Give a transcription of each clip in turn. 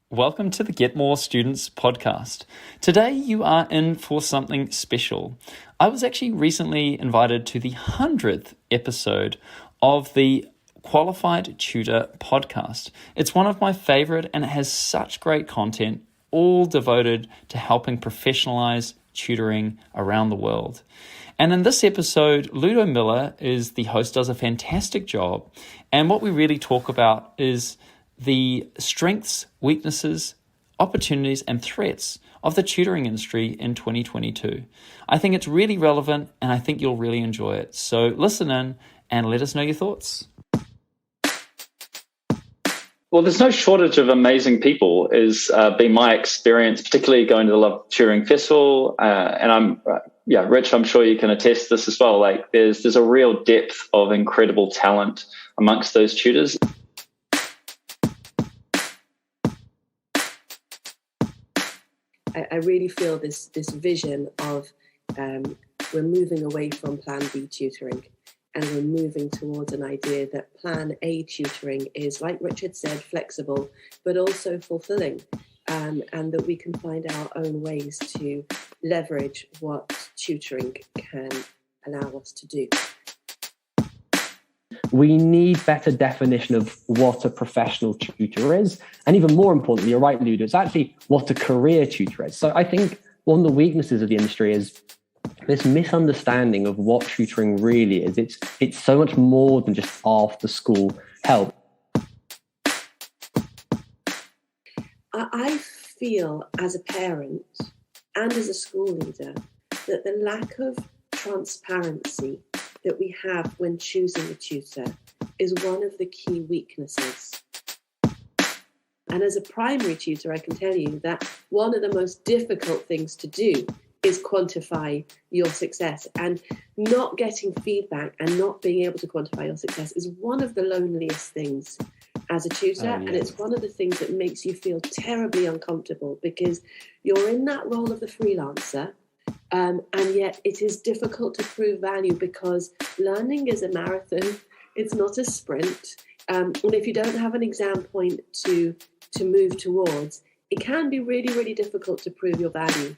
Welcome to the Get More Students podcast. Today you are in for something special. I was actually recently invited to the 100th episode of the Qualified Tutor podcast. It's one of my favorite and it has such great content, all devoted to helping professionalize tutoring around the world. And in this episode, Ludo Miller is the host, does a fantastic job. And what we really talk about is the strengths, weaknesses, opportunities, and threats of the tutoring industry in 2022. I think it's really relevant and I think you'll really enjoy it. So listen in and let us know your thoughts. Well, there's no shortage of amazing people, is been my experience, particularly going to the Love Tutoring Festival. And Rich, I'm sure you can attest to this as well. Like there's a real depth of incredible talent amongst those tutors. I really feel this vision of we're moving away from Plan B tutoring and we're moving towards an idea that Plan A tutoring is, like Richard said, flexible, but also fulfilling, and that we can find our own ways to leverage what tutoring can allow us to do. We need better definition of what a professional tutor is. And even more importantly, you're right, Ludo, it's actually what a career tutor is. So I think one of the weaknesses of the industry is this misunderstanding of what tutoring really is. It's so much more than just after school help. I feel as a parent and as a school leader that the lack of transparency that we have when choosing a tutor is one of the key weaknesses. And as a primary tutor, I can tell you that one of the most difficult things to do is quantify your success. And not getting feedback and not being able to quantify your success is one of the loneliest things as a tutor. And it's one of the things that makes you feel terribly uncomfortable because you're in that role of the freelancer. And yet it is difficult to prove value because learning is a marathon. It's not a sprint. And if you don't have an exam point to move towards, it can be really, really difficult to prove your value.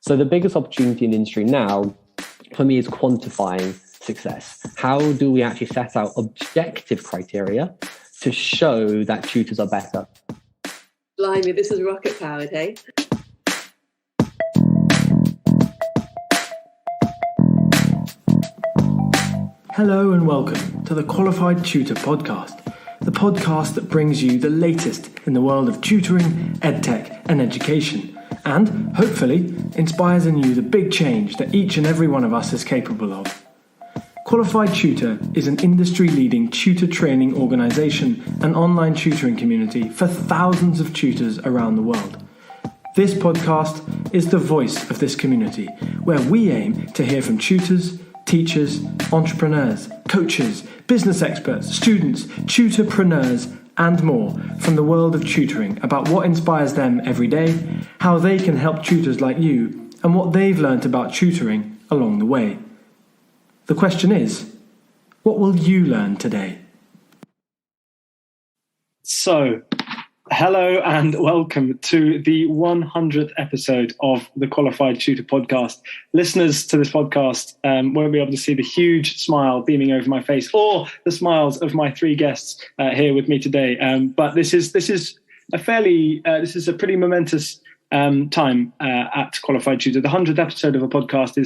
So the biggest opportunity in the industry now, for me, is quantifying success. How do we actually set out objective criteria to show that tutors are better? Blimey, this is rocket powered, hey? Hello and welcome to the Qualified Tutor podcast, the podcast that brings you the latest in the world of tutoring, edtech and education, and hopefully inspires in you the big change that each and every one of us is capable of. Qualified Tutor is an industry-leading tutor training organisation and online tutoring community for thousands of tutors around the world. This podcast is the voice of this community, where we aim to hear from tutors, teachers, entrepreneurs, coaches, business experts, students, tutorpreneurs, and more from the world of tutoring about what inspires them every day, how they can help tutors like you, and what they've learnt about tutoring along the way. The question is, what will you learn today? So, hello and welcome to the 100th episode of the Qualified Tutor podcast. Listeners to this podcast won't be able to see the huge smile beaming over my face or the smiles of my three guests here with me today. But this is a pretty momentous time at Qualified Tutor. The 100th episode of a podcast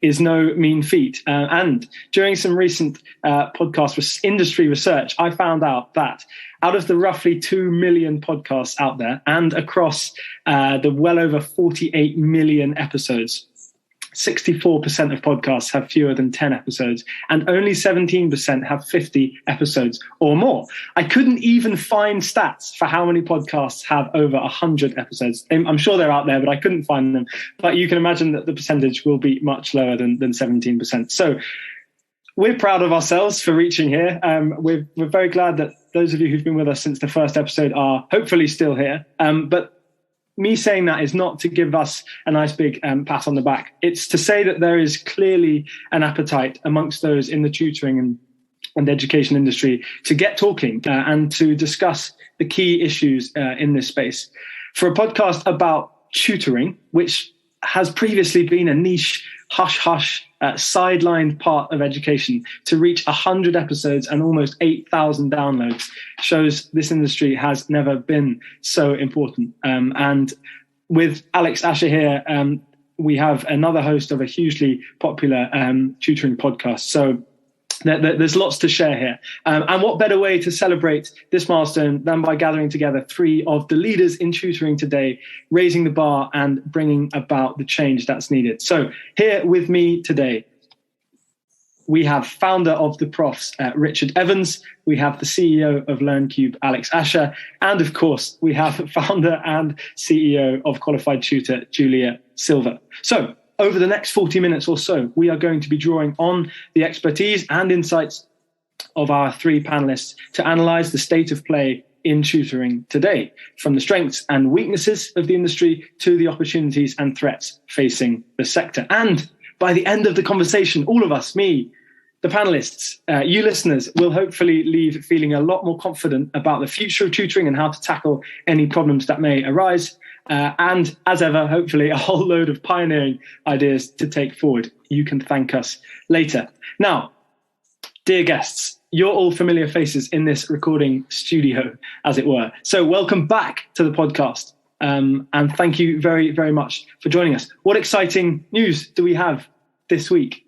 is no mean feat. And during some recent podcast industry research, I found out that out of the roughly 2 million podcasts out there and across the well over 48 million episodes, 64% of podcasts have fewer than 10 episodes, and only 17% have 50 episodes or more. I couldn't even find stats for how many podcasts have over 100 episodes. I'm sure they're out there, but I couldn't find them. But you can imagine that the percentage will be much lower than 17%. So we're proud of ourselves for reaching here. We're very glad that those of you who've been with us since the first episode are hopefully still here. But me saying that is not to give us a nice big pat on the back. It's to say that there is clearly an appetite amongst those in the tutoring and and the education industry to get talking and to discuss the key issues in this space. For a podcast about tutoring, which has previously been a niche, hush-hush, sidelined part of education, to reach 100 episodes and almost 8,000 downloads shows this industry has never been so important. And with Alex Asher here, we have another host of a hugely popular tutoring podcast. So there's lots to share here. And what better way to celebrate this milestone than by gathering together three of the leaders in tutoring today, raising the bar and bringing about the change that's needed. So here with me today, we have founder of the Profs, Richard Evans. We have the CEO of LearnCube, Alex Asher. And of course, we have founder and CEO of Qualified Tutor, Julia Silva. So over the next 40 minutes or so, we are going to be drawing on the expertise and insights of our three panelists to analyze the state of play in tutoring today, from the strengths and weaknesses of the industry to the opportunities and threats facing the sector. And by the end of the conversation, all of us, me, the panelists, you listeners, will hopefully leave feeling a lot more confident about the future of tutoring and how to tackle any problems that may arise. And as ever, hopefully a whole load of pioneering ideas to take forward. You can thank us later. Now, dear guests, you're all familiar faces in this recording studio, as it were. So welcome back to the podcast. And thank you very, very much for joining us. What exciting news do we have this week?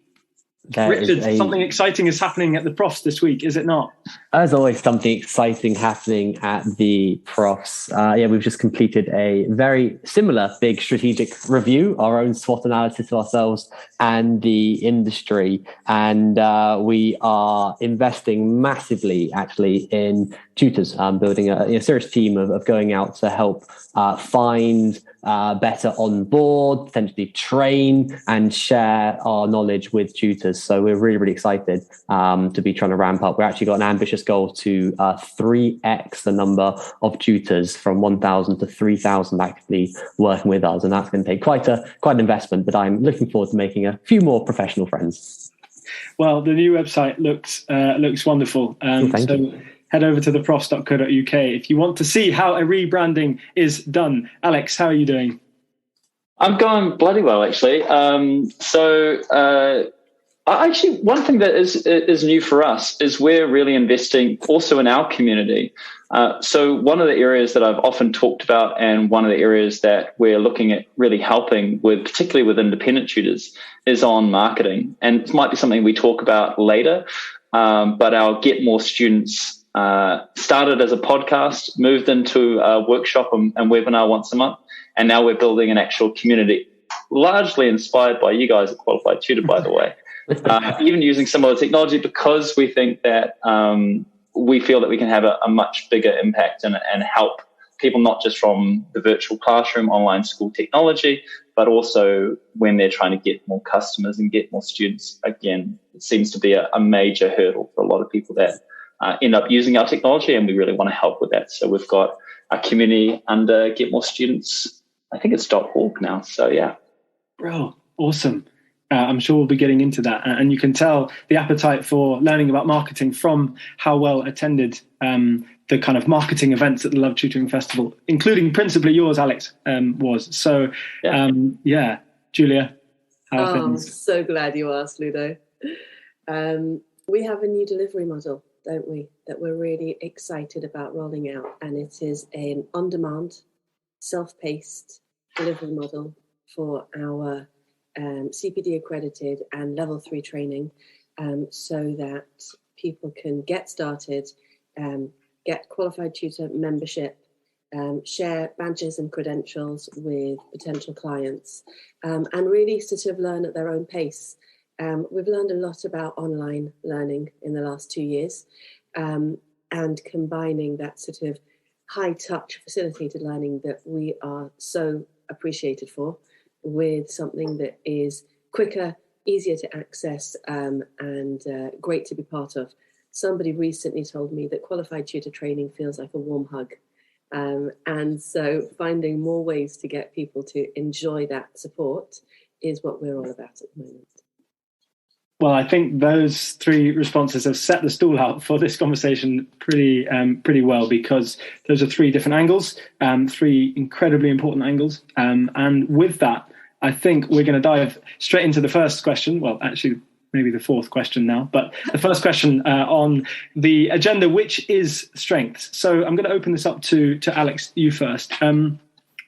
Richard, something exciting is happening at the Profs this week, is it not? As always, something exciting happening at the Profs. We've just completed a very similar big strategic review, our own SWOT analysis of ourselves and the industry. And we are investing massively, actually, in tutors, building a serious team of going out to help find better on board, potentially train and share our knowledge with tutors. So we're really, really excited to be trying to ramp up. We actually got an ambitious goal to 3x the number of tutors from 1,000 to 3,000 actively working with us. And that's going to take quite an investment, but I'm looking forward to making a few more professional friends. Well, the new website looks wonderful. Thank you. Head over to theprofs.co.uk if you want to see how a rebranding is done. Alex, how are you doing? I'm going bloody well, actually. Actually, one thing that is new for us is we're really investing also in our community. So one of the areas that I've often talked about, and one of the areas that we're looking at really helping with, particularly with independent tutors, is on marketing. And it might be something we talk about later, but our Get More Students started as a podcast, moved into a workshop and webinar once a month, and now we're building an actual community, largely inspired by you guys at Qualified Tutor, by the way. Even using some of the technology, because we think that we feel that we can have a much bigger impact and help people, not just from the virtual classroom, online school technology, but also when they're trying to get more customers and get more students. Again, it seems to be a major hurdle for a lot of people that end up using our technology, and we really want to help with that. So we've got a community under Get More Students. I think it's .org now. So yeah. Bro, awesome. I'm sure we'll be getting into that. And you can tell the appetite for learning about marketing from how well attended the kind of marketing events at the Love Tutoring Festival, including principally yours, Alex, was. So, Julia, how are things? I'm so glad you asked, Ludo. We have a new delivery model, don't we, that we're really excited about rolling out. And it is an on-demand, self-paced delivery model for our CPD accredited and level 3 training, so that people can get started, get Qualified Tutor membership, share badges and credentials with potential clients, and really sort of learn at their own pace. We've learned a lot about online learning in the last 2 years, and combining that sort of high-touch facilitated learning that we are so appreciated for with something that is quicker, easier to access, and great to be part of. Somebody recently told me that Qualified Tutor training feels like a warm hug. And so finding more ways to get people to enjoy that support is what we're all about at the moment. Well, I think those three responses have set the stool out for this conversation pretty well, because those are three different angles, three incredibly important angles. And with that, I think we're going to dive straight into the first question. Well, actually, maybe the fourth question now, but the first question on the agenda, which is strengths. So I'm going to open this up to Alex, you first.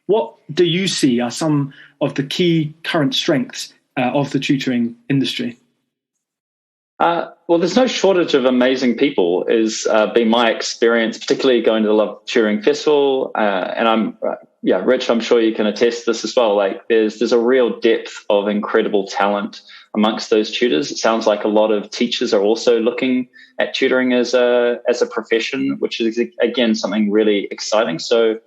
What do you see are some of the key current strengths of the tutoring industry? Well, there's no shortage of amazing people, is been my experience, particularly going to the Love Tutoring Festival. And Rich, I'm sure you can attest this as well. Like there's a real depth of incredible talent amongst those tutors. It sounds like a lot of teachers are also looking at tutoring as a profession, which is, again, something really exciting. So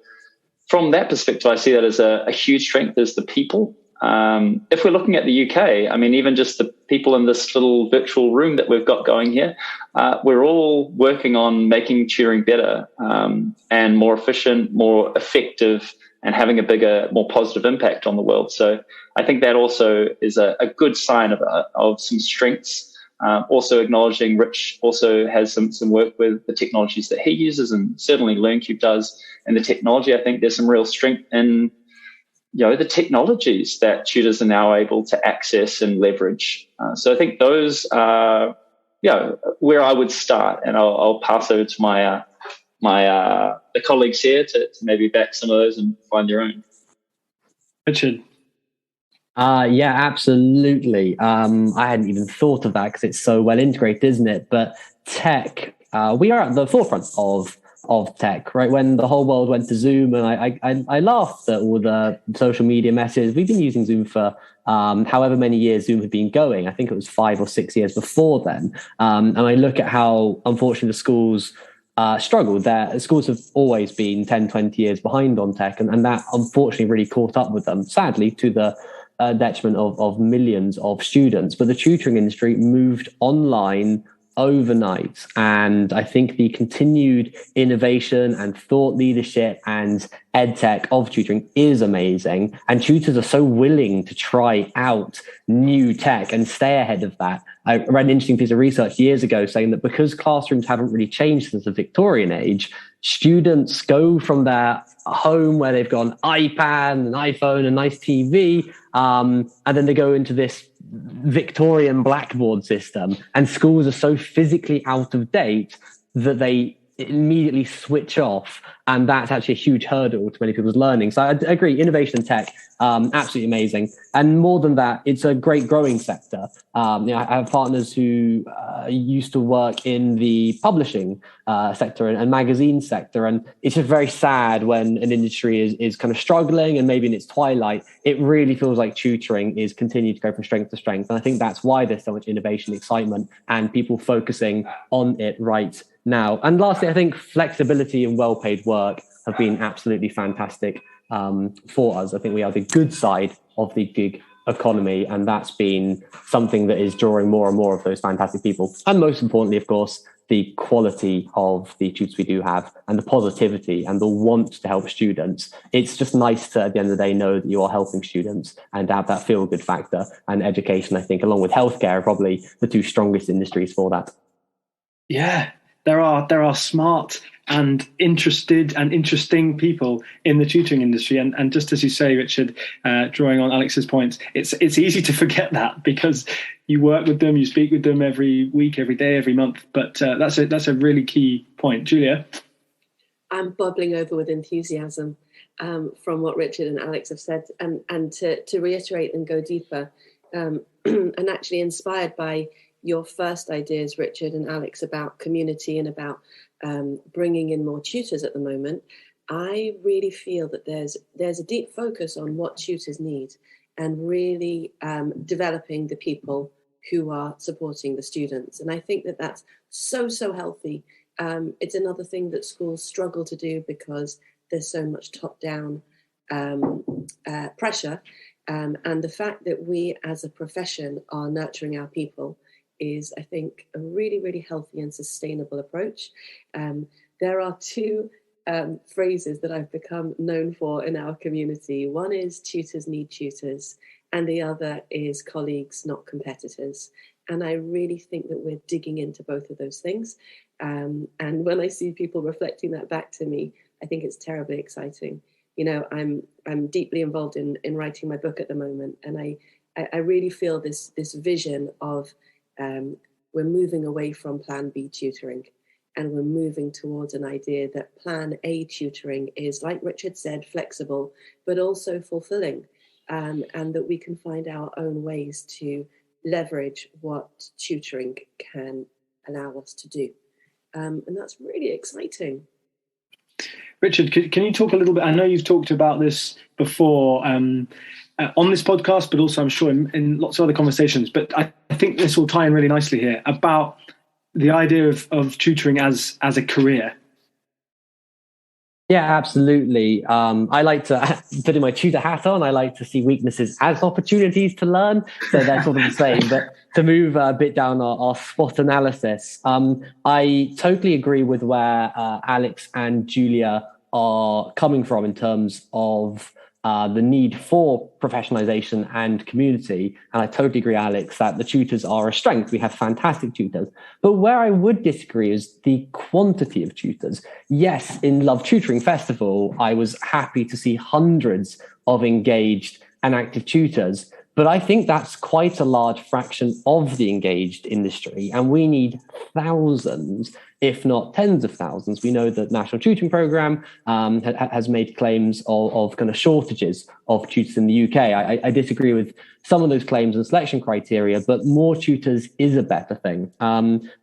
from that perspective, I see that as a huge strength, is the people. If we're looking at the UK, I mean, even just the people in this little virtual room that we've got going here, we're all working on making tutoring better and more efficient, more effective, and having a bigger, more positive impact on the world. So I think that also is a good sign of some strengths. Also acknowledging Rich also has some work with the technologies that he uses, and certainly LearnCube does. And the technology, I think there's some real strength in the technologies that tutors are now able to access and leverage. So I think those are, where I would start, and I'll pass over to the colleagues here to maybe back some of those and find your own. Richard. Yeah, absolutely. I hadn't even thought of that because it's so well integrated, isn't it? But tech, we are at the forefront of tech, right? When the whole world went to Zoom, and I laughed at all the social media messages. We've been using Zoom for however many years Zoom had been going. I think it was 5 or 6 years before then. And I look at how, unfortunately, the schools struggled. Their schools have always been 10, 20 years behind on tech, and that unfortunately really caught up with them, sadly, to the detriment of millions of students. But the tutoring industry moved online overnight. And I think the continued innovation and thought leadership and ed tech of tutoring is amazing. And tutors are so willing to try out new tech and stay ahead of that. I read an interesting piece of research years ago saying that because classrooms haven't really changed since the Victorian age, students go from their home where they've got an iPad, an iPhone, a nice TV, and then they go into this Victorian blackboard system, and schools are so physically out of date that they immediately switch off, and that's actually a huge hurdle to many people's learning. So I agree, innovation and tech, absolutely amazing. And more than that, it's a great growing sector. I have partners who used to work in the publishing sector and magazine sector, and it's just very sad when an industry is kind of struggling and maybe in its twilight. It really feels like tutoring is continuing to go from strength to strength, and I think that's why there's so much innovation, excitement, and people focusing on it right now. And lastly, I think flexibility and well-paid work have been absolutely fantastic for us. I think we are the good side of the gig economy, and that's been something that is drawing more and more of those fantastic people. And most importantly, of course, the quality of the tutors we do have, and the positivity and the want to help students. It's just nice to, at the end of the day, know that you are helping students and have that feel-good factor. And education, I think, along with healthcare, are probably the two strongest industries for that. Yeah. There are smart and interested and interesting people in the tutoring industry. And just as you say, Richard, drawing on Alex's points, it's easy to forget that because you work with them, you speak with them every week, every day, every month. But that's a really key point. Julia? I'm bubbling over with enthusiasm from what Richard and Alex have said. And to reiterate and go deeper, and actually inspired by your first ideas, Richard and Alex, about community and about bringing in more tutors at the moment, I really feel that there's a deep focus on what tutors need and really developing the people who are supporting the students. And I think that that's so healthy. It's another thing that schools struggle to do because there's so much top-down pressure. And the fact that we as a profession are nurturing our people is, I think, a really, really healthy and sustainable approach. There are two phrases that I've become known for in our community. One is tutors need tutors, and the other is colleagues, not competitors. And I really think that we're digging into both of those things. And when I see people reflecting that back to me, I think it's terribly exciting. I'm deeply involved in writing my book at the moment, and I really feel this vision of we're moving away from Plan B tutoring, and we're moving towards an idea that Plan A tutoring is, like Richard said, flexible, but also fulfilling, and that we can find our own ways to leverage what tutoring can allow us to do. And that's really exciting. Richard, can you talk a little bit? I know you've talked about this before on this podcast, but also I'm sure in lots of other conversations. But I think this will tie in really nicely here about the idea of tutoring as a career. Yeah, absolutely. I like to put in my tutor hat on. I like to see weaknesses as opportunities to learn. So they're sort of the same. But to move a bit down our SWOT analysis, I totally agree with where Alex and Julia are coming from in terms of the need for professionalization and community. And I totally agree, Alex, that the tutors are a strength. We have fantastic tutors. But where I would disagree is the quantity of tutors. Yes, in Love Tutoring Festival, I was happy to see hundreds of engaged and active tutors. But I think that's quite a large fraction of the engaged industry. And we need thousands, if not tens of thousands. We know that National Tutoring Programme has made claims of kind of shortages of tutors in the UK. I disagree with some of those claims and selection criteria, but more tutors is a better thing.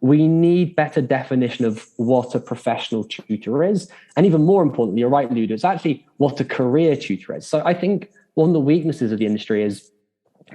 We need better definition of what a professional tutor is. And even more importantly, you're right, Ludo, it's actually what a career tutor is. So I think one of the weaknesses of the industry is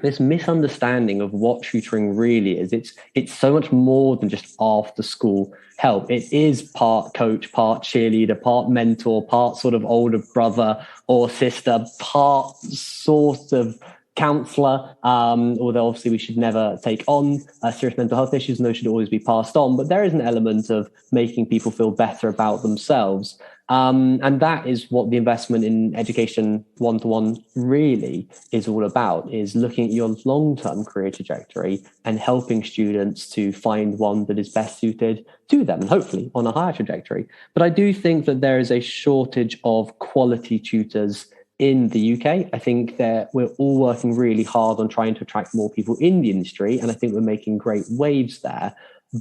this misunderstanding of what tutoring really is. It's so much more than just after school help. It is part coach, part cheerleader, part mentor, part sort of older brother or sister, part sort of counselor, although obviously we should never take on serious mental health issues and those should always be passed on. But there is an element of making people feel better about themselves. And that is what the investment in education one-to-one really is all about, is looking at your long-term career trajectory and helping students to find one that is best suited to them and hopefully on a higher trajectory. But I do think that there is a shortage of quality tutors in the UK. I think that we're all working really hard on trying to attract more people in the industry, and I think we're making great waves there.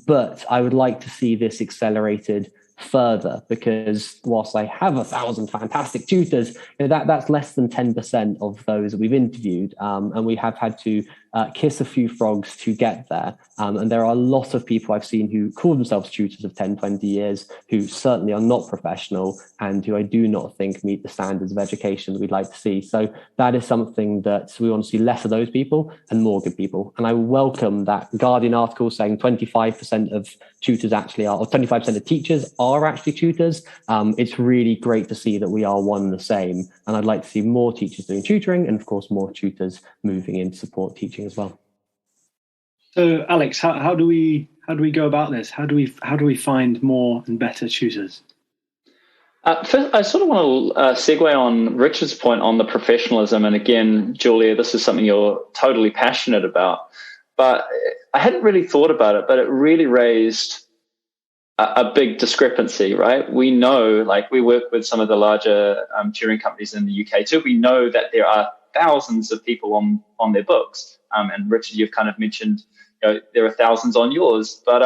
But I would like to see this accelerated further, because whilst I have 1,000 fantastic tutors, that's less than 10% of those that we've interviewed, and we have had to kiss a few frogs to get there. And there are a lot of people I've seen who call themselves tutors of 10, 20 years, who certainly are not professional and who I do not think meet the standards of education that we'd like to see. So that is something that we want to see less of those people and more good people. And I welcome that Guardian article saying 25% of tutors actually are, or 25% of teachers are actually tutors. It's really great to see that we are one and the same. And I'd like to see more teachers doing tutoring and of course more tutors moving into support teaching as well. So Alex, how do we go about this? How do we find more and better tutors? First, I sort of want to segue on Richard's point on the professionalism. And again, Julia, this is something you're totally passionate about. But I hadn't really thought about it, but it really raised a big discrepancy, right? We know, like we work with some of the larger tutoring companies in the UK too. We know that there are thousands of people on their books. And Richard, you've kind of mentioned, there are thousands on yours, but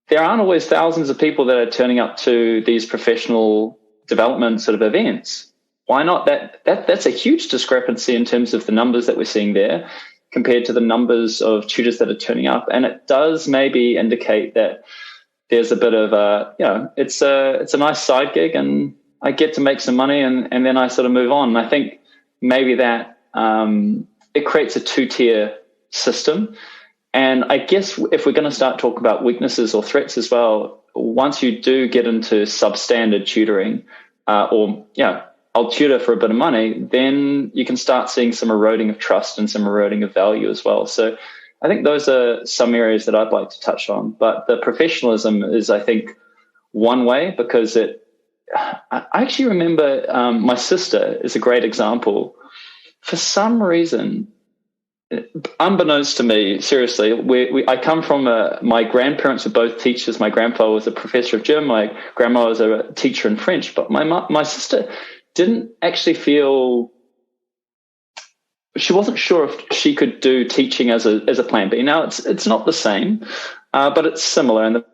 there aren't always thousands of people that are turning up to these professional development sort of events. Why not? That's a huge discrepancy in terms of the numbers that we're seeing there compared to the numbers of tutors that are turning up. And it does maybe indicate that there's a bit of it's a nice side gig and I get to make some money and then I sort of move on. And I think maybe that it creates a two-tier system. And I guess if we're going to start talking about weaknesses or threats as well, once you do get into substandard tutoring I'll tutor for a bit of money, then you can start seeing some eroding of trust and some eroding of value as well. So I think those are some areas that I'd like to touch on. But the professionalism is, I think, one way, because I actually remember my sister is a great example. For some reason, unbeknownst to me, seriously, I come from my grandparents were both teachers. My grandfather was a professor of German. My grandma was a teacher in French. But my sister didn't actually feel, she wasn't sure if she could do teaching as a plan B. Now it's not the same, but it's similar in the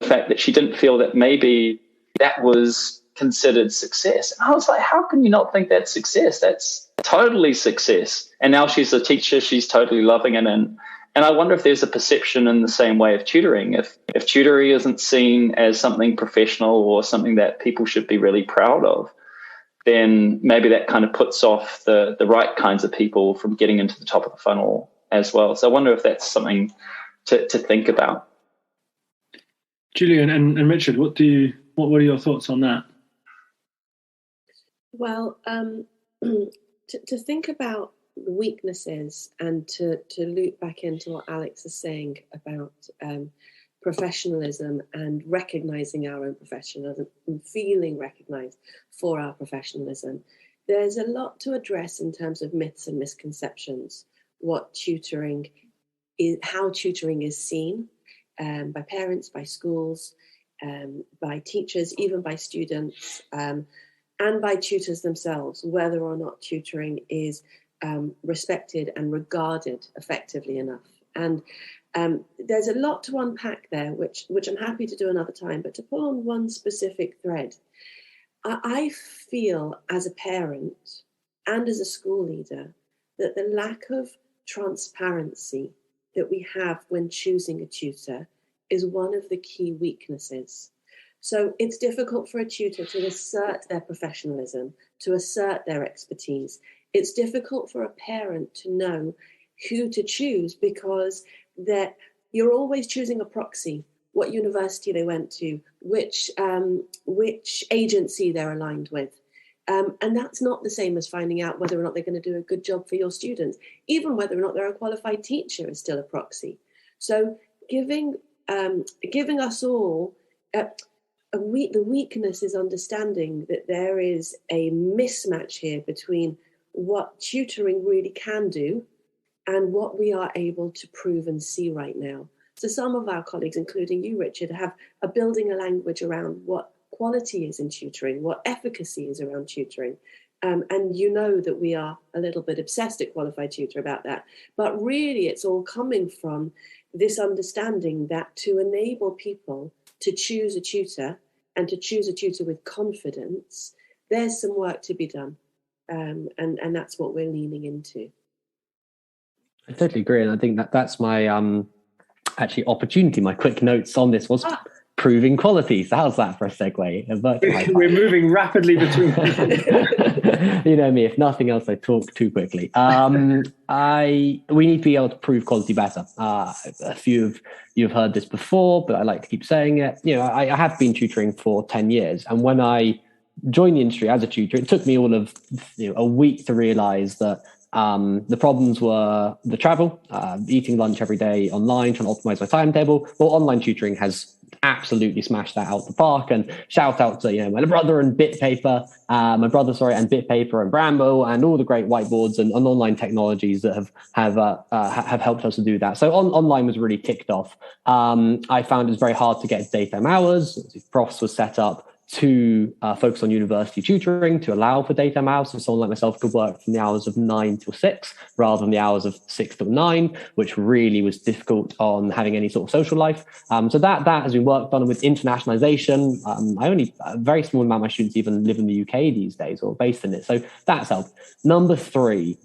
fact that she didn't feel that maybe that was considered success. And I was like, how can you not think that's success? That's totally success. And now she's a teacher, she's totally loving it. And I wonder if there's a perception in the same way of tutoring. If tutoring isn't seen as something professional or something that people should be really proud of, then maybe that kind of puts off the right kinds of people from getting into the top of the funnel as well. So I wonder if that's something to think about. Julian and Richard, what are your thoughts on that? Well, to think about weaknesses and to loop back into what Alex is saying about professionalism and recognizing our own professionalism and feeling recognized for our professionalism, there's a lot to address in terms of myths and misconceptions, what tutoring is, how tutoring is seen by parents, by schools, by teachers, even by students, and by tutors themselves, whether or not tutoring is respected and regarded effectively enough. And there's a lot to unpack there, which I'm happy to do another time, but to pull on one specific thread, I feel as a parent and as a school leader that the lack of transparency that we have when choosing a tutor is one of the key weaknesses. So it's difficult for a tutor to assert their professionalism, to assert their expertise. It's difficult for a parent to know who to choose because you're always choosing a proxy, what university they went to, which agency they're aligned with. And that's not the same as finding out whether or not they're going to do a good job for your students. Even whether or not they're a qualified teacher is still a proxy. So giving us all... the weakness is understanding that there is a mismatch here between what tutoring really can do and what we are able to prove and see right now. So some of our colleagues, including you, Richard, are building a language around what quality is in tutoring, what efficacy is around tutoring. And you know that we are a little bit obsessed at Qualified Tutor about that. But really, it's all coming from this understanding that to enable people to choose a tutor and to choose a tutor with confidence, there's some work to be done. And that's what we're leaning into. I totally agree. And I think that's my actually opportunity. My quick notes on this was proving quality. So how's that for a segue? We're moving rapidly between. You know me, if nothing else, I talk too quickly. We need to be able to prove quality better. A few of you have heard this before, but I like to keep saying it. You know, I have been tutoring for 10 years. And when I joined the industry as a tutor, it took me all of a week to realize that the problems were the travel, eating lunch every day online, trying to optimize my timetable. Well, online tutoring has absolutely smashed that out the park. And shout out to my brother and BitPaper, and BitPaper and Bramble and all the great whiteboards and online technologies that have helped us to do that. So online was really ticked off. I found it was very hard to get daytime hours. Profs was set up to focus on university tutoring to allow for daytime hours. So someone like myself could work from the hours of 9 till 6 rather than the hours of 6 till 9, which really was difficult on having any sort of social life. So that has been worked on with internationalization. A very small amount of my students even live in the UK these days or based in it. So that's helped. Number 3,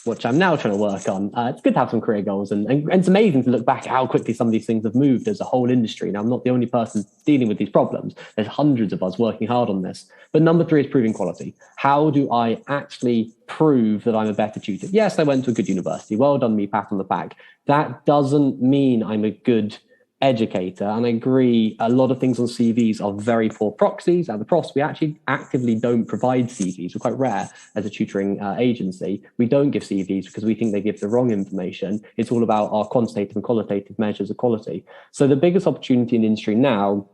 which I'm now trying to work on. It's good to have some career goals and it's amazing to look back at how quickly some of these things have moved as a whole industry. Now, I'm not the only person dealing with these problems. There's hundreds of us working hard on this. But number 3 is proving quality. How do I actually prove that I'm a better tutor? Yes, I went to a good university. Well done me, pat on the back. That doesn't mean I'm a good educator. And I agree, a lot of things on CVs are very poor proxies. At the Profs, we actually actively don't provide CVs. We're quite rare as a tutoring agency. We don't give CVs because we think they give the wrong information. It's all about our quantitative and qualitative measures of quality. So the biggest opportunity in the industry now,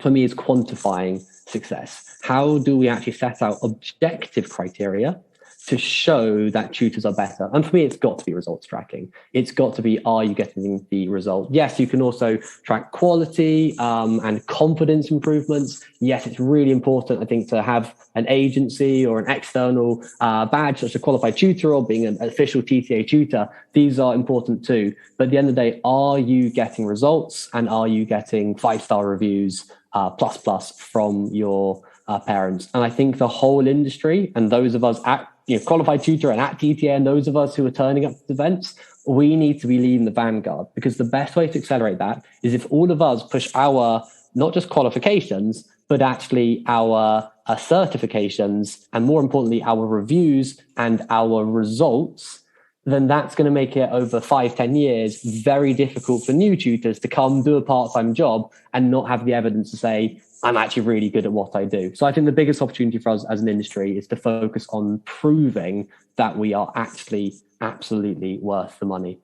for me, is quantifying success. How do we actually set out objective criteria to show that tutors are better. And for me, it's got to be results tracking. It's got to be, are you getting the result? Yes, you can also track quality and confidence improvements. Yes, it's really important, I think, to have an agency or an external badge, such as a qualified tutor or being an official TTA tutor. These are important too. But at the end of the day, are you getting results, and are you getting 5-star reviews plus from your parents? And I think the whole industry, and those of us at Qualified Tutor and at TTA, and those of us who are turning up to events, we need to be leading the vanguard, because the best way to accelerate that is if all of us push our, not just qualifications, but actually our certifications, and more importantly, our reviews and our results, then that's going to make it over 5-10 years very difficult for new tutors to come do a part-time job and not have the evidence to say, I'm actually really good at what I do. So I think the biggest opportunity for us as an industry is to focus on proving that we are actually absolutely worth the money.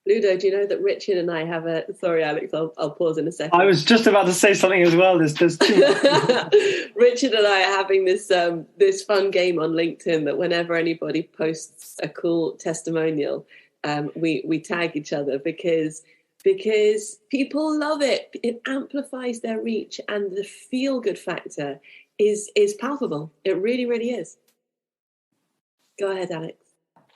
Ludo, do you know that Richard and I have a... Sorry, Alex, I'll pause in a second. I was just about to say something as well. There's too much. Richard and I are having this fun game on LinkedIn that whenever anybody posts a cool testimonial, we tag each other because people love it. It amplifies their reach, and the feel-good factor is palpable. It really, really is. Go ahead, Alex.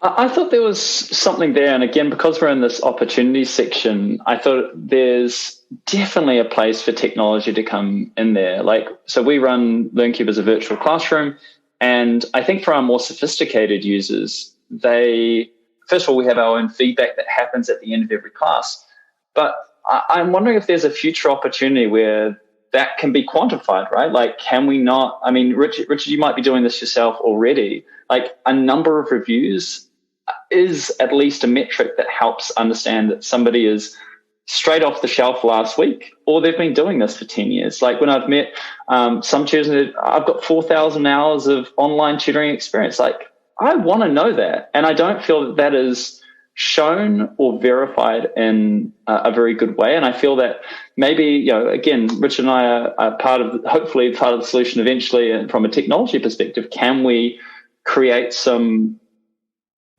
I thought there was something there. And again, because we're in this opportunity section, I thought there's definitely a place for technology to come in there. So we run LearnCube as a virtual classroom. And I think for our more sophisticated users, first of all, we have our own feedback that happens at the end of every class. But I'm wondering if there's a future opportunity where that can be quantified, right? Can we not? I mean, Richard, you might be doing this yourself already. A number of reviews is at least a metric that helps understand that somebody is straight off the shelf last week, or they've been doing this for 10 years. When I've met some tutors, I've got 4,000 hours of online tutoring experience. I want to know that. And I don't feel that is shown or verified in a very good way. And I feel that maybe, again, Richard and I are hopefully part of the solution eventually. And from a technology perspective, can we create some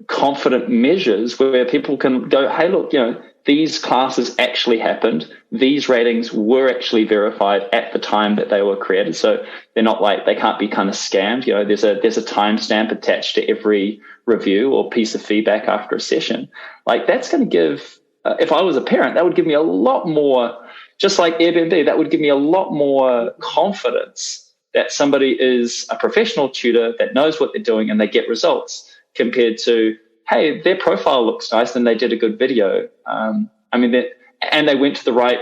confident measures where people can go, hey, look, these classes actually happened. These ratings were actually verified at the time that they were created. So they're not they can't be kind of scammed. There's a timestamp attached to every review or piece of feedback after a session. That's going to give, if I was a parent, that would give me a lot more, just like Airbnb, that would give me a lot more confidence that somebody is a professional tutor that knows what they're doing and they get results, compared to, hey, their profile looks nice and they did a good video. And they went to the right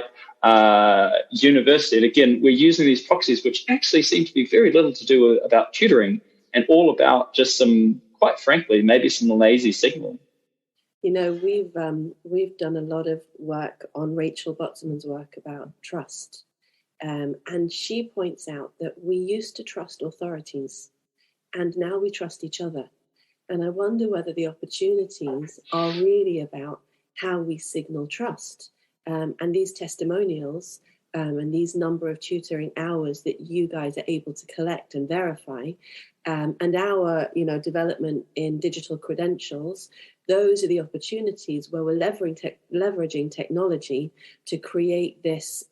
university. And again, we're using these proxies, which actually seem to be very little to do about tutoring and all about just some, quite frankly, maybe some lazy signaling. We've done a lot of work on Rachel Botsman's work about trust. And she points out that we used to trust authorities and now we trust each other. And I wonder whether the opportunities are really about how we signal trust. And these testimonials and these number of tutoring hours that you guys are able to collect and verify, and our development in digital credentials, those are the opportunities where we're leveraging technology to create this,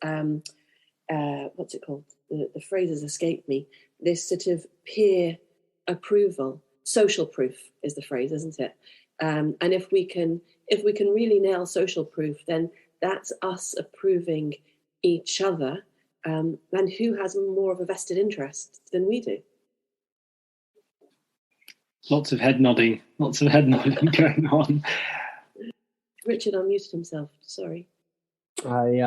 what's it called? The phrase has escaped me. This sort of peer approval. Social proof is the phrase, isn't it? And if we can really nail social proof, then that's us approving each other, and who has more of a vested interest than we do. Lots of head nodding going on. Richard unmuted himself. Sorry. I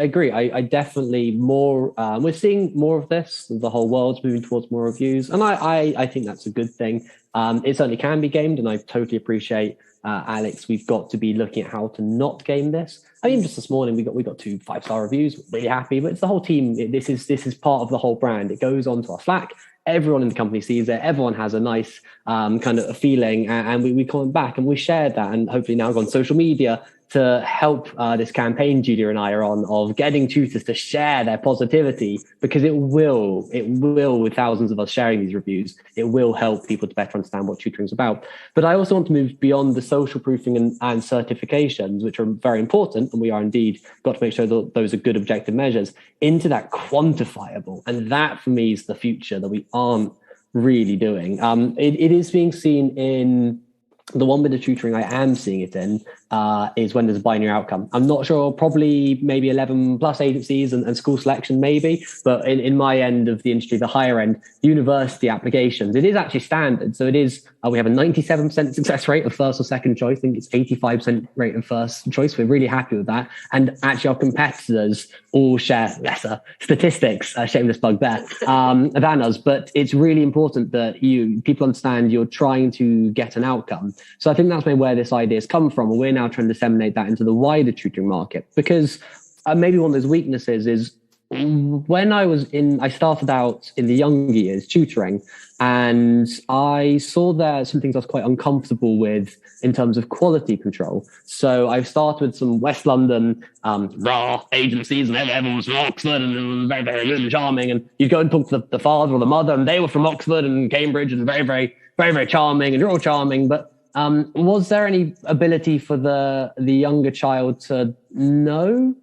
agree. I definitely we're seeing more of this. The whole world's moving towards more reviews. And I think that's a good thing. It certainly can be gamed. And I totally appreciate, Alex, we've got to be looking at how to not game this. Just this morning, we got 2 5-star reviews. Really happy, but it's the whole team. This is part of the whole brand. It goes onto our Slack. Everyone in the company sees it. Everyone has a nice kind of a feeling, and we comment back and we share that, and hopefully now go on social media to help this campaign Julia and I are on of getting tutors to share their positivity, because it will, with thousands of us sharing these reviews, it will help people to better understand what tutoring is about. But I also want to move beyond the social proofing and certifications, which are very important, and we are indeed got to make sure that those are good objective measures, into that quantifiable. And that for me is the future that we aren't really doing. It is being seen in the one bit of tutoring I am seeing it in is when there's a binary outcome. I'm not sure, probably maybe 11 plus agencies and school selection maybe, but in my end of the industry, the higher end, university applications, it is actually standard. So it is, we have a 97% success rate of first or second choice. I think it's 85% rate of first choice. We're really happy with that. And actually our competitors all share lesser statistics, shameless plug there, than us. But it's really important that people understand you're trying to get an outcome. So I think that's maybe where this idea has come from. And we're now trying to disseminate that into the wider tutoring market, because maybe one of those weaknesses is when I started out in the younger years tutoring, and I saw there some things I was quite uncomfortable with in terms of quality control. So I started with some West London raw agencies, and everyone was from Oxford, and it was very, very good and charming. And you'd go and talk to the father or the mother, and they were from Oxford and Cambridge, and very, very, very, very charming, and you're all charming. But was there any ability for the younger child to know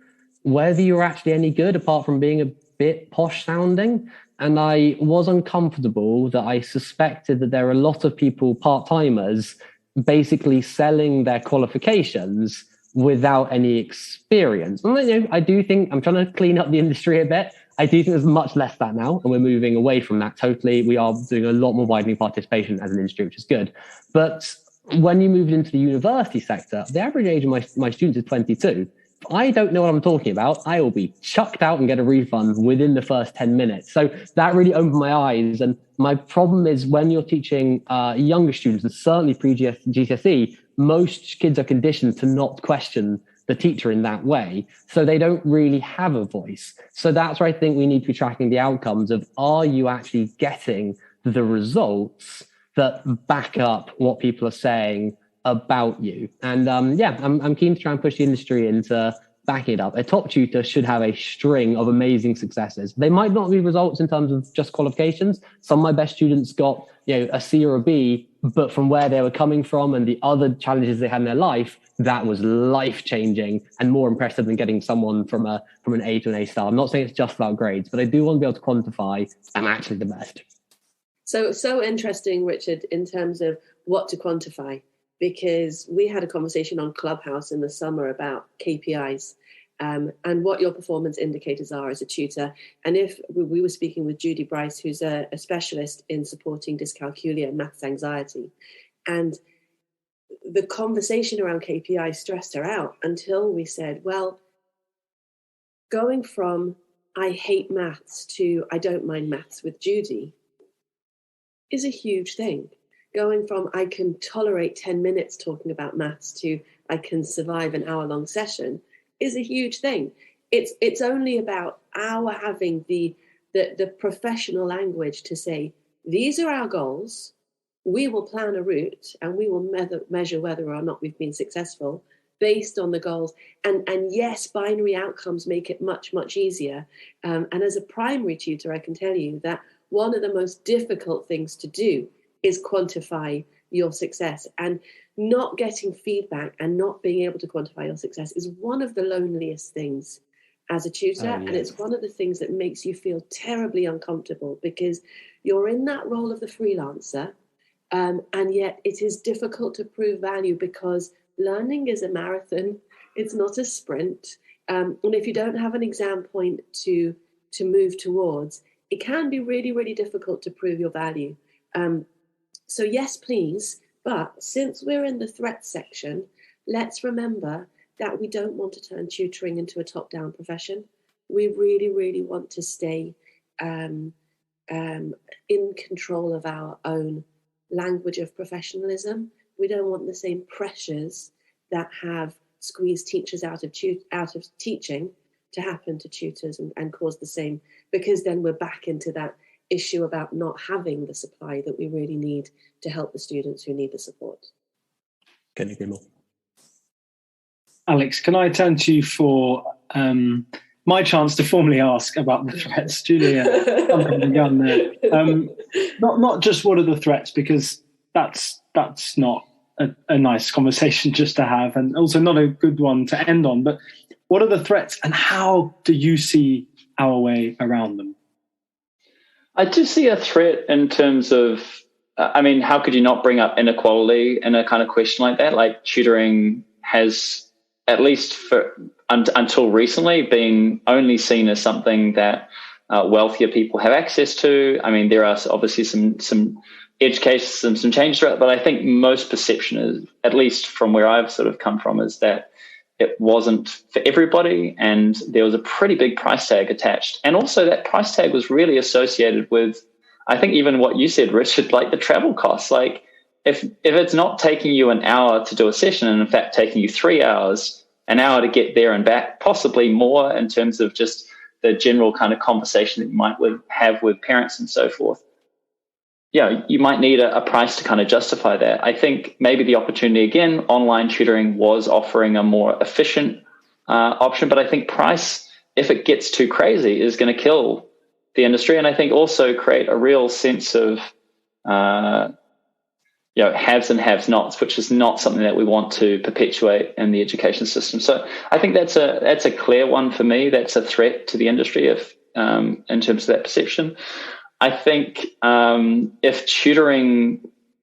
whether you're actually any good, apart from being a bit posh sounding? And I was uncomfortable that I suspected that there are a lot of people, part-timers, basically selling their qualifications without any experience. And I do think, I'm trying to clean up the industry a bit. I do think there's much less that now, and we're moving away from that totally. We are doing a lot more widening participation as an industry, which is good. But when you moved into the university sector, the average age of my students is 22. If I don't know what I'm talking about, I will be chucked out and get a refund within the first 10 minutes. So that really opened my eyes. And my problem is when you're teaching younger students, and certainly pre-GCSE, most kids are conditioned to not question the teacher in that way. So they don't really have a voice. So that's where I think we need to be tracking the outcomes of, are you actually getting the results that back up what people are saying about you? And I'm keen to try and push the industry into backing it up. A top tutor should have a string of amazing successes. They might not be results in terms of just qualifications. Some of my best students got a C or a B, but from where they were coming from and the other challenges they had in their life, that was life-changing and more impressive than getting someone from an A to an A star. I'm not saying it's just about grades, but I do want to be able to quantify I'm actually the best. So interesting, Richard, in terms of what to quantify, because we had a conversation on Clubhouse in the summer about KPIs and what your performance indicators are as a tutor. And if we were speaking with Judy Bryce, who's a specialist in supporting dyscalculia and maths anxiety, and the conversation around KPI stressed her out until we said, well, going from I hate maths to I don't mind maths with Judy is a huge thing. Going from I can tolerate 10 minutes talking about maths to I can survive an hour-long session is a huge thing. It's only about our having the professional language to say, these are our goals, we will plan a route, and we will measure whether or not we've been successful based on the goals. And yes, binary outcomes make it much, much easier. And as a primary tutor, I can tell you that one of the most difficult things to do is quantify your success. And not getting feedback and not being able to quantify your success is one of the loneliest things as a tutor. And it's one of the things that makes you feel terribly uncomfortable, because you're in that role of the freelancer. And yet it is difficult to prove value, because learning is a marathon. It's not a sprint. And if you don't have an exam point to move towards, it can be really, really difficult to prove your value. So yes, please. But since we're in the threat section, let's remember that we don't want to turn tutoring into a top-down profession. We really, really want to stay in control of our own language of professionalism. We don't want the same pressures that have squeezed teachers out of teaching to happen to tutors and cause the same, because then we're back into that issue about not having the supply that we really need to help the students who need the support. Couldn't agree more. Alex, can I turn to you for my chance to formally ask about the threats? Julia, jumping the gun there. Not just what are the threats, because that's not a nice conversation just to have, and also not a good one to end on, but what are the threats and how do you see our way around them? I do see a threat in terms of, how could you not bring up inequality in a kind of question like that? Like, tutoring has, at least until recently, been only seen as something that wealthier people have access to. I mean, there are obviously some edge cases and some changes to it, but I think most perception is, at least from where I've sort of come from, is that it wasn't for everybody, and there was a pretty big price tag attached. And also that price tag was really associated with, I think, even what you said, Richard, like the travel costs. Like, if it's not taking you an hour to do a session, and in fact taking you 3 hours, an hour to get there and back, possibly more in terms of just the general kind of conversation that you might have with parents and so forth, you might need a price to kind of justify that. I think maybe the opportunity, again, online tutoring was offering a more efficient option, but I think price, if it gets too crazy, is going to kill the industry, and I think also create a real sense of haves and have-nots, which is not something that we want to perpetuate in the education system. So I think that's a clear one for me. That's a threat to the industry in terms of that perception. I think if tutoring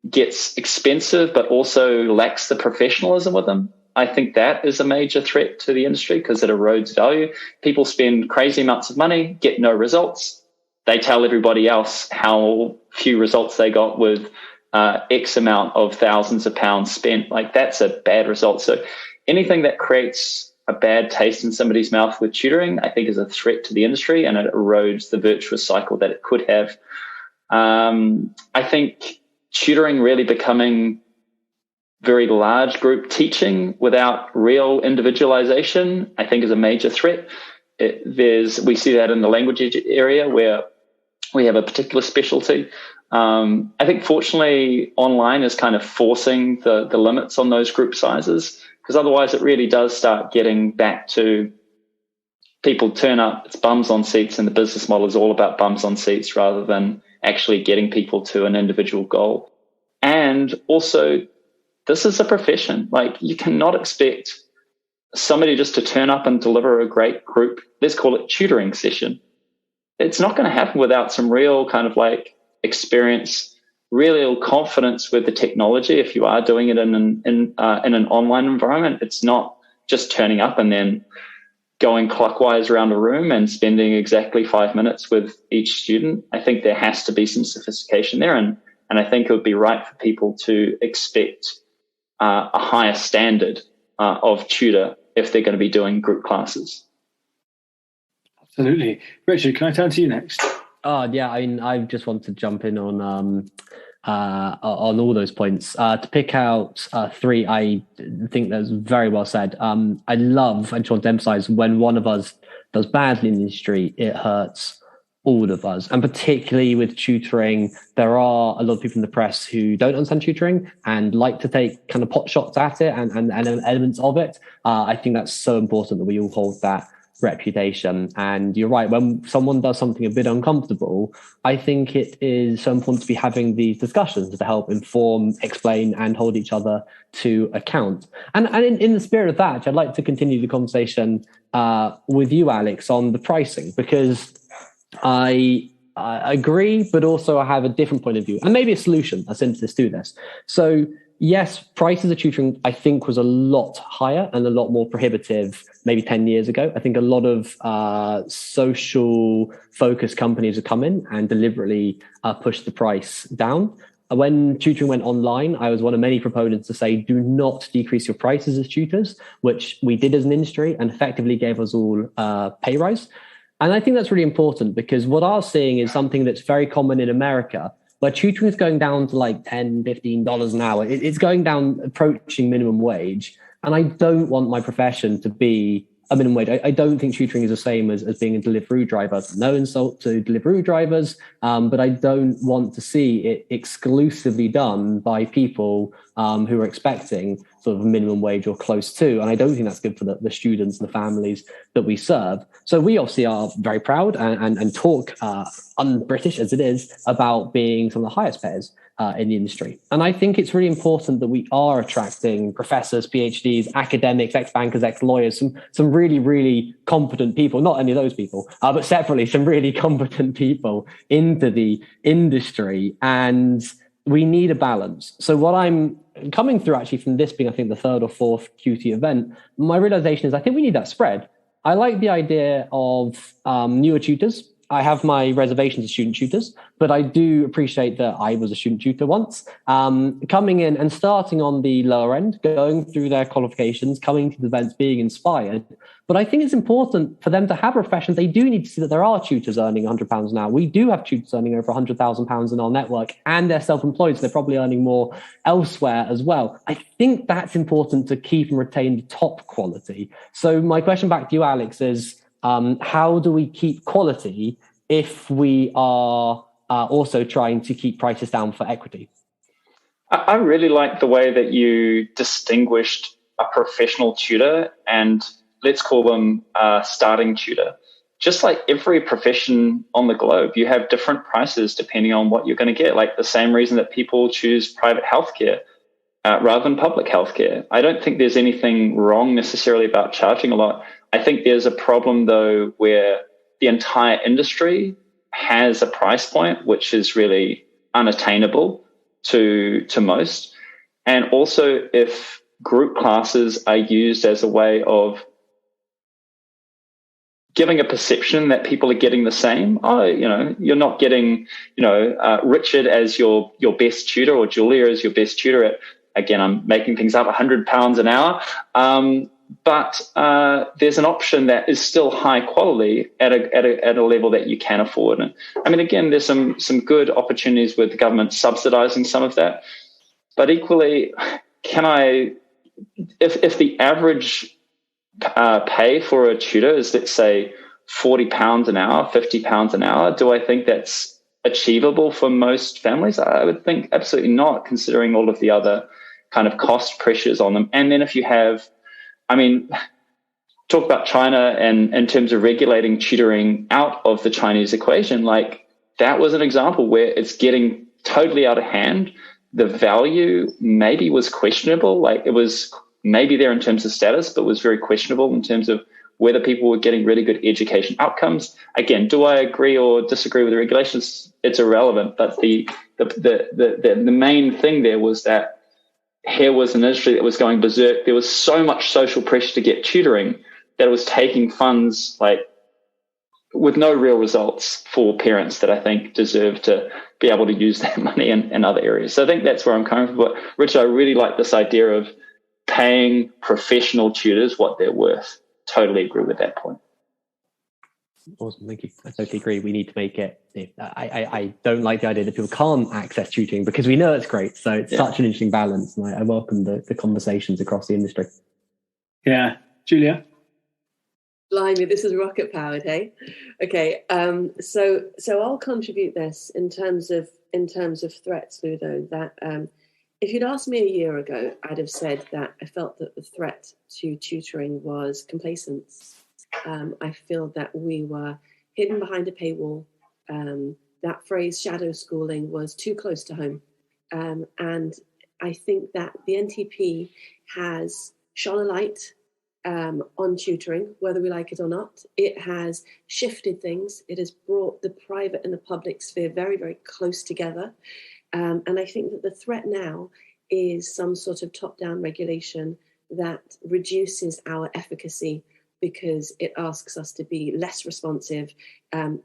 gets expensive but also lacks the professionalism with them, I think that is a major threat to the industry because it erodes value. People spend crazy amounts of money, get no results. They tell everybody else how few results they got with X amount of thousands of pounds spent. Like, that's a bad result. So anything that creates a bad taste in somebody's mouth with tutoring, I think, is a threat to the industry, and it erodes the virtuous cycle that it could have. I think tutoring really becoming very large group teaching without real individualization, I think, is a major threat. We see that in the language area where we have a particular specialty. I think, fortunately, online is kind of forcing the limits on those group sizes, because otherwise it really does start getting back to people turn up, it's bums on seats, and the business model is all about bums on seats rather than actually getting people to an individual goal. And also, this is a profession. Like, you cannot expect somebody just to turn up and deliver a great group, let's call it tutoring session. It's not going to happen without some real kind of like experience, real confidence with the technology. If you are doing it in an online environment, it's not just turning up and then going clockwise around a room and spending exactly 5 minutes with each student. I think there has to be some sophistication there, and I think it would be right for people to expect a higher standard of tutor if they're going to be doing group classes. Absolutely. Richard, can I turn to you next? Yeah, I just want to jump in on all those points. To pick out three, I think that's very well said. I just want to emphasize, when one of us does badly in the industry, it hurts all of us. And particularly with tutoring, there are a lot of people in the press who don't understand tutoring and like to take kind of pot shots at it and elements of it. I think that's so important that we all hold that reputation. And you're right, when someone does something a bit uncomfortable, I think it is so important to be having these discussions to help inform, explain, and hold each other to account. And in the spirit of that, I'd like to continue the conversation with you, Alex, on the pricing, because I agree, but also I have a different point of view and maybe a solution, a synthesis to this. So yes, prices of tutoring, I think, was a lot higher and a lot more prohibitive maybe 10 years ago. I think a lot of social focused companies have come in and deliberately pushed the price down. When tutoring went online, I was one of many proponents to say, do not decrease your prices as tutors, which we did as an industry and effectively gave us all pay rise. And I think that's really important, because what I'm seeing is something that's very common in America, where tutoring is going down to like $10, $15 an hour. It's going down, approaching minimum wage. And I don't want my profession to be a minimum wage. I don't think tutoring is the same as being a Deliveroo driver. No insult to Deliveroo drivers, but I don't want to see it exclusively done by people who are expecting sort of minimum wage or close to. And I don't think that's good for the students and the families that we serve. So we obviously are very proud and talk un-British as it is about being some of the highest payers in the industry. And I think it's really important that we are attracting professors, PhDs, academics, ex-bankers, ex-lawyers, some really, really competent people, not any of those people, but separately, some really competent people into the industry. And we need a balance. So what I'm coming through actually from this being, I think, the third or fourth QT event, my realization is I think we need that spread. I like the idea of newer tutors. I have my reservations of student tutors, but I do appreciate that I was a student tutor once, coming in and starting on the lower end, going through their qualifications, coming to the events, being inspired. But I think it's important for them to have a profession. They do need to see that there are tutors earning £100 an hour. We do have tutors earning over £100,000 in our network, and they're self-employed, so they're probably earning more elsewhere as well. I think that's important to keep and retain the top quality. So my question back to you, Alex, is how do we keep quality if we are also trying to keep prices down for equity? I really like the way that you distinguished a professional tutor and let's call them a starting tutor. Just like every profession on the globe, you have different prices depending on what you're going to get. Like the same reason that people choose private healthcare rather than public healthcare. I don't think there's anything wrong necessarily about charging a lot. I think there's a problem, though, where the entire industry has a price point which is really unattainable to most. And also, if group classes are used as a way of giving a perception that people are getting the same, you're not getting, Richard as your best tutor or Julia as your best tutor at, again, I'm making things up, £100 an hour. But there's an option that is still high quality at a level that you can afford. And I mean, again, there's some good opportunities with the government subsidizing some of that. But equally, if the average pay for a tutor is, let's say, £40 an hour, £50 an hour, do I think that's achievable for most families? I would think absolutely not, considering all of the other kind of cost pressures on them. And then if you have, talk about China and in terms of regulating tutoring out of the Chinese equation, like that was an example where it's getting totally out of hand. The value maybe was questionable, like it was maybe there in terms of status, but was very questionable in terms of whether people were getting really good education outcomes. Again, do I agree or disagree with the regulations? It's irrelevant. But the main thing there was that here was an industry that was going berserk. There was so much social pressure to get tutoring that it was taking funds like with no real results for parents that I think deserve to be able to use that money in other areas. So I think that's where I'm coming from. But Richard, I really like this idea of paying professional tutors what they're worth. Totally agree with that point. Awesome, thank you. I totally agree. We need to make it. I don't like the idea that people can't access tutoring because we know it's great. So it's such an interesting balance, and I welcome the conversations across the industry. Yeah, Julia. Blimey, this is rocket powered, hey? Okay, so I'll contribute this in terms of threats, Ludo. That if you'd asked me a year ago, I'd have said that I felt that the threat to tutoring was complacence. I feel that we were hidden behind a paywall. That phrase, shadow schooling, was too close to home. And I think that the NTP has shone a light on tutoring, whether we like it or not. It has shifted things. It has brought the private and the public sphere very, very close together. And I think that the threat now is some sort of top-down regulation that reduces our efficacy because it asks us to be less responsive,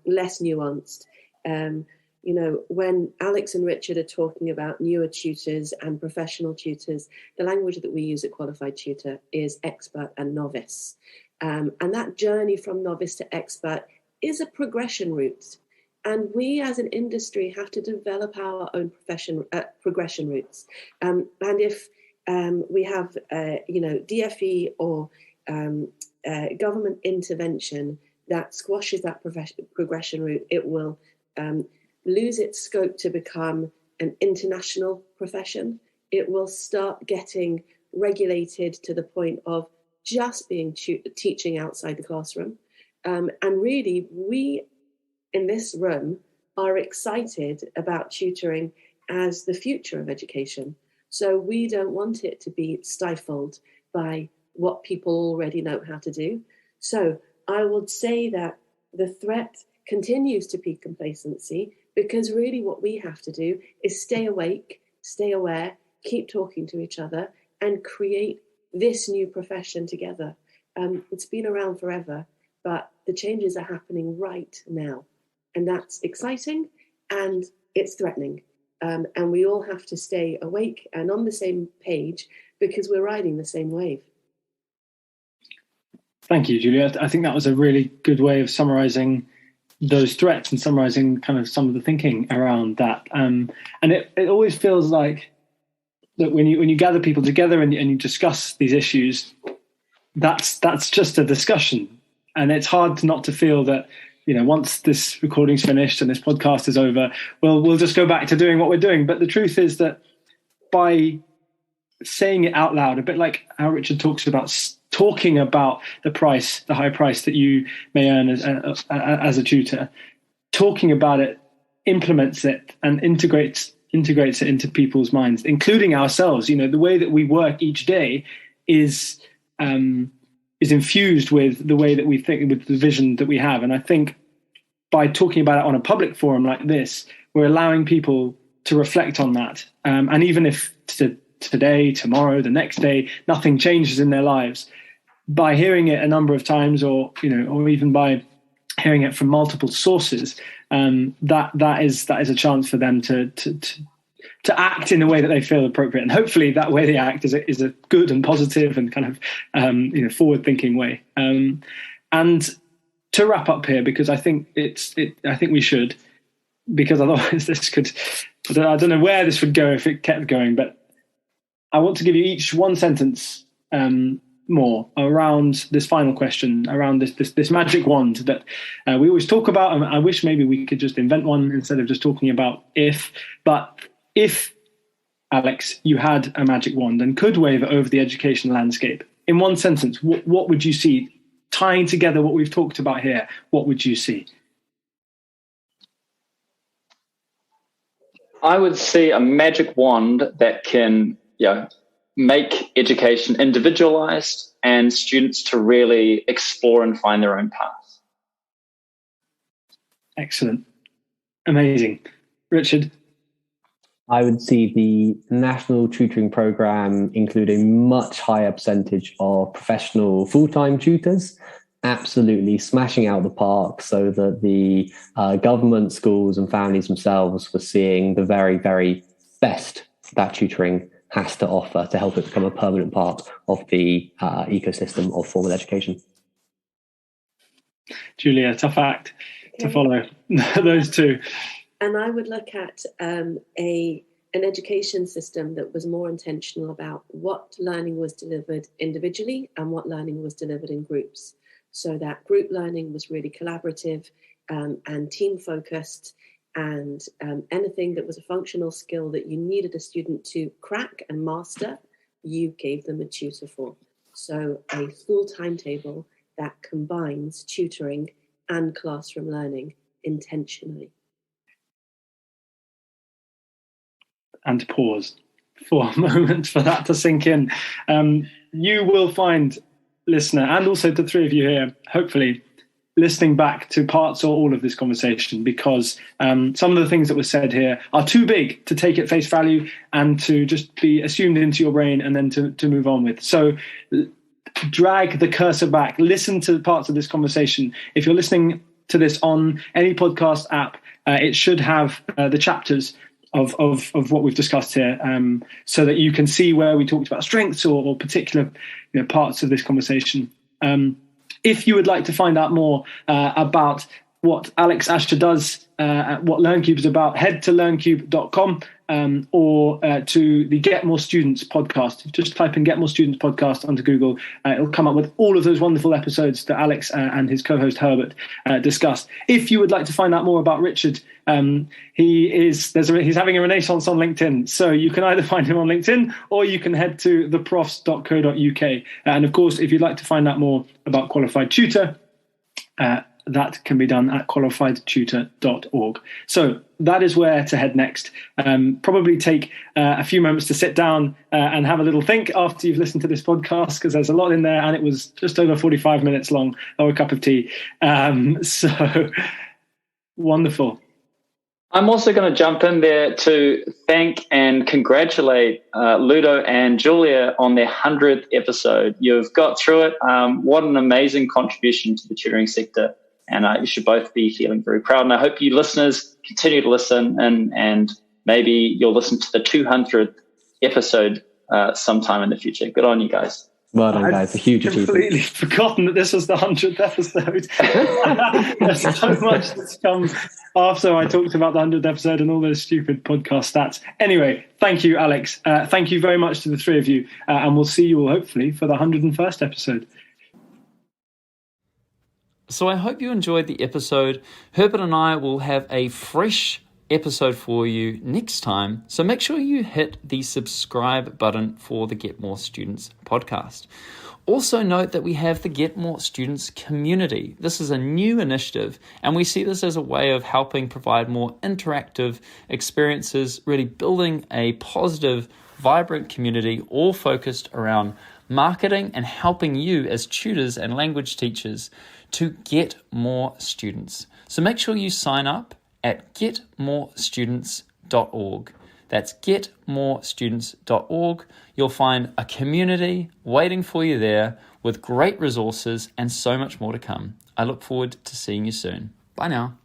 less nuanced. When Alex and Richard are talking about newer tutors and professional tutors, the language that we use at Qualified Tutor is expert and novice. And that journey from novice to expert is a progression route. And we as an industry have to develop our own progression routes. And if we have, DFE or government intervention that squashes that progression route, it will lose its scope to become an international profession. it will start getting regulated to the point of just being teaching outside the classroom. And really, we in this room are excited about tutoring as the future of education. So we don't want it to be stifled by what people already know how to do. So I would say that the threat continues to be complacency, because really what we have to do is stay awake, stay aware, keep talking to each other, and create this new profession together. It's been around forever, but the changes are happening right now. And that's exciting and it's threatening. And we all have to stay awake and on the same page, because we're riding the same wave. Thank you, Julia. I think that was a really good way of summarising those threats and summarising kind of some of the thinking around that. And it always feels like that when you gather people together and you discuss these issues, that's just a discussion. And it's hard not to feel that, once this recording's finished and this podcast is over, we'll just go back to doing what we're doing. But the truth is that by saying it out loud, a bit like how Richard talks about talking about the high price that you may earn as a tutor, talking about it implements it and integrates it into people's minds, including ourselves. The way that we work each day is infused with the way that we think, with the vision that we have. And I think by talking about it on a public forum like this, we're allowing people to reflect on that. And even if today, tomorrow, the next day, nothing changes in their lives, by hearing it a number of times, or even by hearing it from multiple sources, that is a chance for them to act in a way that they feel appropriate, and hopefully that way they act is a good and positive and kind of forward-thinking way. And to wrap up here, because I think we should, because otherwise this could, I don't know where this would go if it kept going, but I want to give you each one sentence more around this final question, around this magic wand that we always talk about. And I wish maybe we could just invent one instead of just talking about but if, Alex, you had a magic wand and could wave it over the education landscape, in one sentence, what would you see? Tying together what we've talked about here, what would you see? I would see a magic wand that can make education individualized and students to really explore and find their own path. Excellent. Amazing. Richard? I would see the national tutoring program include a much higher percentage of professional full-time tutors, absolutely smashing out the park, so that the government, schools and families themselves were seeing the very, very best that tutoring has to offer to help it become a permanent part of the ecosystem of formal education. Julia, tough act to follow, those two. And I would look at an education system that was more intentional about what learning was delivered individually and what learning was delivered in groups. So that group learning was really collaborative and team-focused, and anything that was a functional skill that you needed a student to crack and master, you gave them a tutor for. So a full timetable that combines tutoring and classroom learning intentionally. And pause for a moment for that to sink in. You will find, listener, and also the three of you here, hopefully, listening back to parts or all of this conversation, because some of the things that were said here are too big to take at face value and to just be assumed into your brain and then to move on with. So drag the cursor back, listen to parts of this conversation. If you're listening to this on any podcast app, it should have the chapters of what we've discussed here, so that you can see where we talked about strengths or particular parts of this conversation. If you would like to find out more about what Alex Asher does, what LearnCube is about, head to learncube.com or to the Get More Students podcast. Just type in Get More Students podcast onto Google. It'll come up with all of those wonderful episodes that Alex and his co-host Herbert discussed. If you would like to find out more about Richard, he's having a renaissance on LinkedIn. So you can either find him on LinkedIn or you can head to theprofs.co.uk. And of course, if you'd like to find out more about Qualified Tutor, that can be done at qualifiedtutor.org. So that is where to head next. Probably take a few moments to sit down and have a little think after you've listened to this podcast, because there's a lot in there and it was just over 45 minutes long, or a cup of tea. So wonderful. I'm also going to jump in there to thank and congratulate Ludo and Julia on their 100th episode. You've got through it. What an amazing contribution to the tutoring sector. And you should both be feeling very proud. And I hope you listeners continue to listen, and maybe you'll listen to the 200th episode sometime in the future. Good on you guys. Well done, guys. A huge achievement. I've completely forgotten that this was the 100th episode. There's so much that's come after I talked about the 100th episode and all those stupid podcast stats. Anyway, thank you, Alex. Thank you very much to the three of you. And we'll see you all hopefully for the 101st episode. So I hope you enjoyed the episode. Herbert and I will have a fresh episode for you next time. So make sure you hit the subscribe button for the Get More Students podcast. Also note that we have the Get More Students community. This is a new initiative, and we see this as a way of helping provide more interactive experiences, really building a positive, vibrant community, all focused around marketing and helping you as tutors and language teachers to get more students. So make sure you sign up at getmorestudents.org. That's getmorestudents.org. You'll find a community waiting for you there with great resources and so much more to come. I look forward to seeing you soon. Bye now.